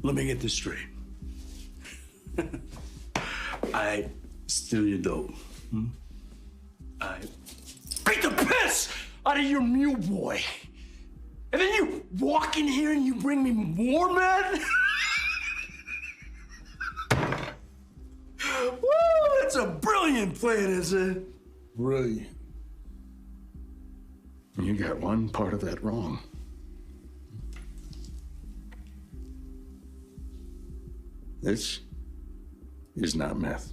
let me get this straight. I steal your dope. I beat the piss out of your mule boy. And then you walk in here and you bring me more men? Woo, that's a brilliant plan, is it? Brilliant. You got one part of that wrong. This is not meth.